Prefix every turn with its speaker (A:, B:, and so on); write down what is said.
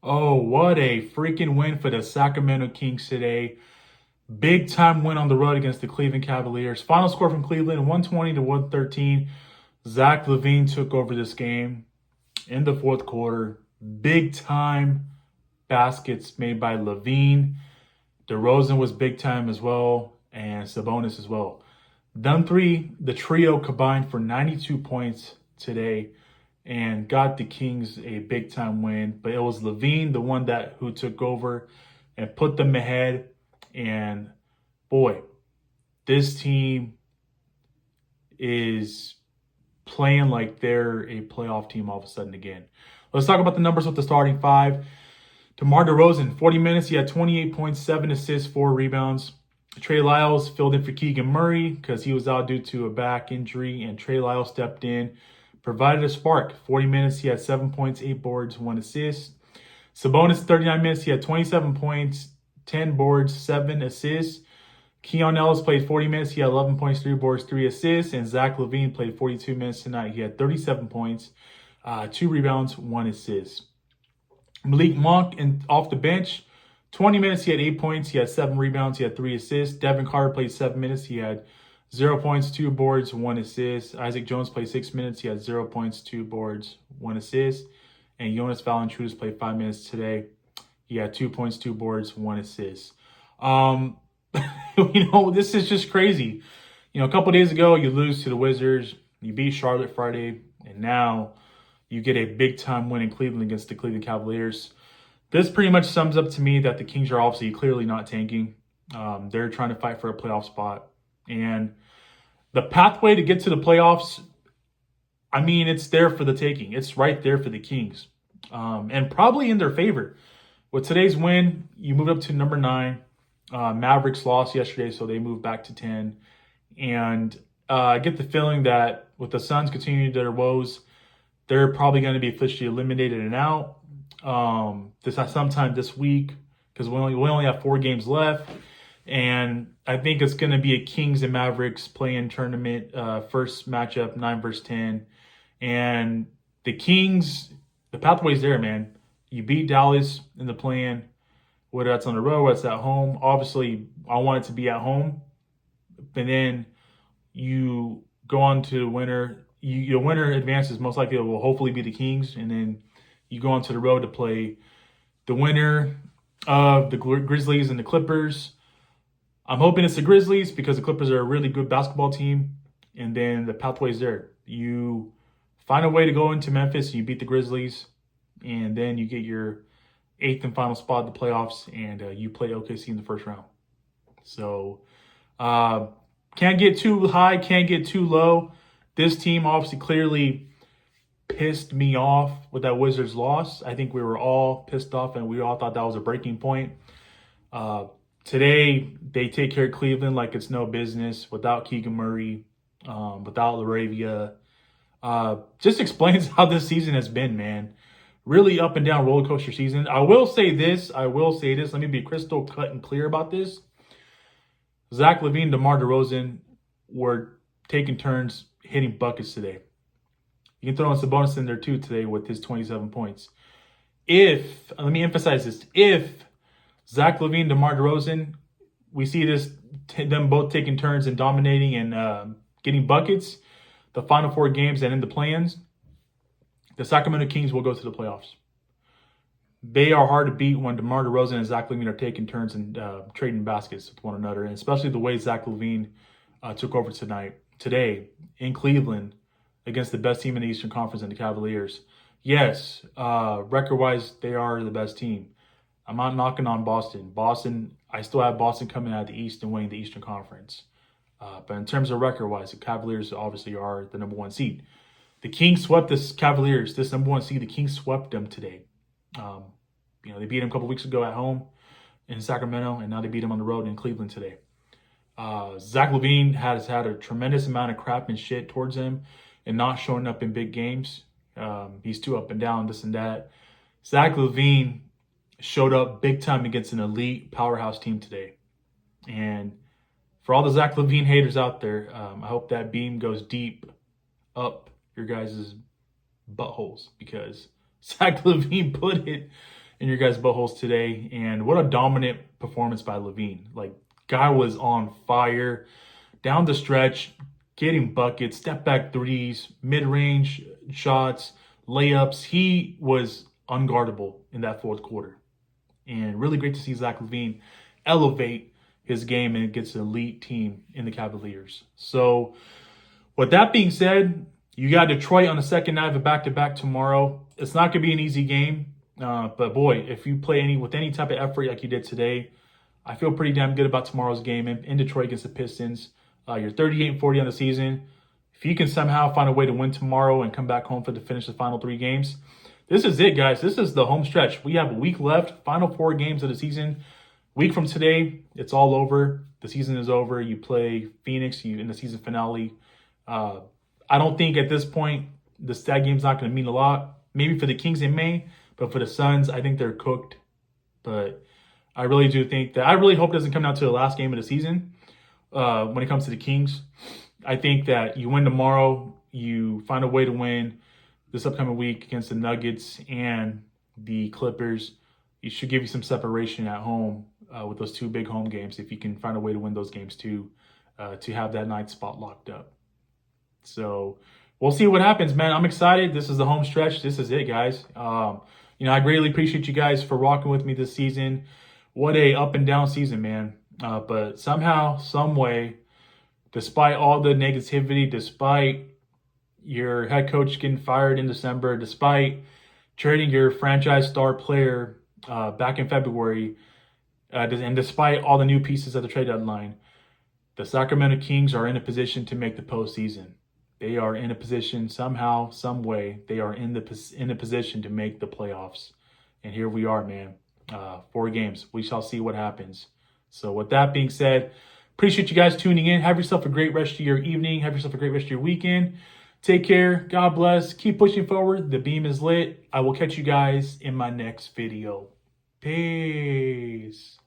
A: Oh, what a freaking win for the Sacramento Kings today. Big time win on the road against the Cleveland Cavaliers. Final score from Cleveland 120 to 113. Zach Lavine took over this game in the fourth quarter. Big time baskets made by Lavine. DeRozan was big time as well, and Sabonis as well. Them three, the trio combined for 92 points today and got the Kings a big time win. But it was Lavine, the one who took over and put them ahead. And boy, this team is playing like they're a playoff team all of a sudden again. Let's talk about the numbers with the starting five. DeMar DeRozan, 40 minutes, he had 28 points, 7 assists, 4 rebounds. Trey Lyles filled in for Keegan Murray because he was out due to a back injury, and Trey Lyles stepped in, provided a spark. 40 minutes, he had 7 points, 8 boards, 1 assist. Sabonis, 39 minutes, he had 27 points, 10 boards, 7 assists. Keon Ellis played 40 minutes, he had 11 points, 3 boards, 3 assists. And Zach Lavine played 42 minutes tonight, he had 37 points, 2 rebounds, 1 assist. Malik Monk off the bench, 20 minutes, he had 8 points, he had 7 rebounds, he had 3 assists. Devin Carter played 7 minutes, he had 0 points, 2 boards, 1 assist. Isaac Jones played 6 minutes, he had 0 points, 2 boards, 1 assist. And Jonas Valanciunas played 5 minutes today. He had 2 points, 2 boards, 1 assist. This is just crazy. A couple days ago, you lose to the Wizards, you beat Charlotte Friday, and now you get a big-time win in Cleveland against the Cleveland Cavaliers. This pretty much sums up to me that the Kings are obviously clearly not tanking. They're trying to fight for a playoff spot. And the pathway to get to the playoffs, it's there for the taking. It's right there for the Kings. And probably in their favor. With today's win, you move up to number 9. Mavericks lost yesterday, so they moved back to 10. And I get the feeling that with the Suns continuing their woes, they're probably going to be officially eliminated and out sometime this week, because we only have 4 games left. And I think it's going to be a Kings and Mavericks play-in tournament, first matchup, 9 versus 10. And the Kings, the pathway's there, man. You beat Dallas in the play-in, whether that's on the road, whether it's at home. Obviously, I want it to be at home. And then you go on to the winner. Your winner advances, most likely it will hopefully be the Kings. And then you go onto the road to play the winner of the Grizzlies and the Clippers. I'm hoping it's the Grizzlies because the Clippers are a really good basketball team. And then the pathway's there. You find a way to go into Memphis, and you beat the Grizzlies. And then you get your 8th and final spot in the playoffs, and you play OKC in the first round. So can't get too high, can't get too low. This team obviously clearly pissed me off with that Wizards loss. I think we were all pissed off, and we all thought that was a breaking point. Today, they take care of Cleveland like it's no business without Keegan Murray, without LaRavia. Just explains how this season has been, man. Really up and down roller coaster season. I will say this. Let me be crystal cut and clear about this. Zach Lavine, DeMar DeRozan were taking turns hitting buckets today. You can throw in Sabonis in there too today with his 27 points. Let me emphasize this, if Zach Lavine, DeMar DeRozan, we see them both taking turns and dominating and getting buckets, the final 4 games and in the play-ins, the Sacramento Kings will go to the playoffs. They are hard to beat when DeMar DeRozan and Zach Lavine are taking turns and trading baskets with one another, and especially the way Zach Lavine took over today in Cleveland against the best team in the Eastern Conference and the Cavaliers. Yes, record-wise, they are the best team. I'm not knocking on Boston. I still have Boston coming out of the East and winning the Eastern Conference. But in terms of record-wise, the Cavaliers obviously are the number 1 seed. The Kings swept this Cavaliers, this number 1 seed. The Kings swept them today. They beat them a couple weeks ago at home in Sacramento, and now they beat them on the road in Cleveland today. Zach Lavine has had a tremendous amount of crap and shit towards him and not showing up in big games. He's too up and down, this and that. Zach Lavine showed up big time against an elite powerhouse team today. And for all the Zach Lavine haters out there, I hope that beam goes deep up your guys' buttholes, because Zach Lavine put it in your guys' buttholes today. And what a dominant performance by Lavine. Like, guy was on fire down the stretch, getting buckets, step back threes, mid-range shots, layups. He was unguardable in that fourth quarter. And really great to see Zach Lavine elevate his game and gets an elite team in the Cavaliers. So with that being said, you got Detroit on the second night of a back-to-back tomorrow. It's not going to be an easy game. But boy, if you play with any type of effort like you did today, I feel pretty damn good about tomorrow's game in Detroit against the Pistons. You're 38-40 on the season. If you can somehow find a way to win tomorrow and come back home to finish the final 3 games, this is it, guys. This is the home stretch. We have a week left, final 4 games of the season. Week from today, it's all over. The season is over. You play Phoenix in the season finale. I don't think at this point that game's not going to mean a lot. Maybe for the Kings in May, but for the Suns, I think they're cooked. But I really do think that I really hope it doesn't come down to the last game of the season when it comes to the Kings. I think that you win tomorrow, you find a way to win this upcoming week against the Nuggets and the Clippers. It should give you some separation at home with those 2 big home games if you can find a way to win those games too, to have that 9th spot locked up. So we'll see what happens, man. I'm excited. This is the home stretch. This is it, guys. I greatly appreciate you guys for rocking with me this season. What a up and down season, man. But somehow, some way, despite all the negativity, despite your head coach getting fired in December, despite trading your franchise star player back in February, and despite all the new pieces at the trade deadline, the Sacramento Kings are in a position to make the postseason. They are in a position somehow, some way. They are in a position to make the playoffs, and here we are, man. 4 games. We shall see what happens. So with that being said, appreciate you guys tuning in. Have yourself a great rest of your evening. Have yourself a great rest of your weekend. Take care. God bless. Keep pushing forward. The beam is lit. I will catch you guys in my next video. Peace.